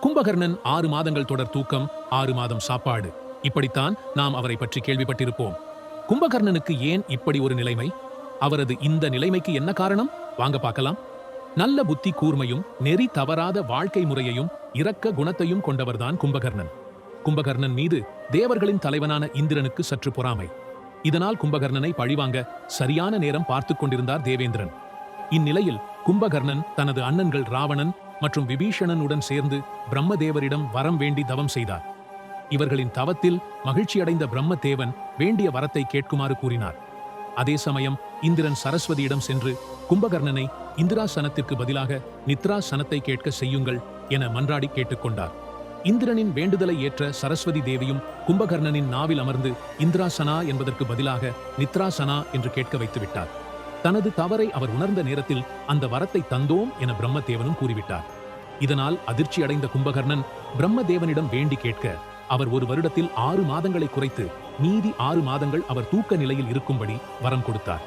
கும்பகர்ணன் 6 மாதங்கள் தொடர் தூக்கம், 6 மாதம் சாப்பாடு. இப்படித்தான் நாம் அவரை பற்றி கேள்விப்பட்டிருப்போம். கும்பகர்ணனுக்கு ஏன் இப்படி ஒரு நிலைமை? அவரது இந்த நிலைமைக்கு என்ன காரணம்? வாங்க பார்க்கலாம். நல்ல புத்தி கூர்மையும் நெறி தவறாத வாழ்க்கை முறையையும் இரக்க குணத்தையும் கொண்டவர்தான் கும்பகர்ணன். கும்பகர்ணன் மீது தேவர்களின் தலைவனான இந்திரனுக்கு சற்று பொறாமை. இதனால் கும்பகர்ணனை பழிவாங்க சரியான நேரம் பார்த்துக் கொண்டிருந்தார் தேவேந்திரன். இந்நிலையில் கும்பகர்ணன் தனது அண்ணன்கள் ராவணன் மற்றும் விபீஷணனுடன் சேர்ந்து பிரம்மதேவரிடம் வரம் வேண்டி தவம் செய்தார். இவர்களின் தவத்தில் மகிழ்ச்சியடைந்த பிரம்மதேவன் வேண்டிய வரத்தை கேட்குமாறு கூறினார். அதே சமயம் இந்திரன் சரஸ்வதியிடம் சென்று கும்பகர்ணனை இந்திராசனத்திற்கு பதிலாக நித்ராசனத்தை கேட்க செய்யுங்கள் என மன்றாடி கேட்டுக்கொண்டார். இந்திரனின் வேண்டுதலை ஏற்ற சரஸ்வதி தேவியும் கும்பகர்ணனின் நாவில் அமர்ந்து இந்திராசனா என்பதற்கு பதிலாக நித்ராசனா என்று கேட்க வைத்துவிட்டார். தனது தவறை அவர் உணர்ந்த நேரத்தில் அந்த வரத்தை தந்தோம் என பிரம்மதேவனும் கூறிவிட்டார். இதனால் அதிர்ச்சி அடைந்த கும்பகர்ணன் பிரம்மதேவனிடம் வேண்டி கேட்க அவர் ஒரு வருடத்தில் 6 மாதங்களை குறைத்து மீதி 6 மாதங்கள் அவர் தூக்க நிலையில் இருக்கும்படி வரம் கொடுத்தார்.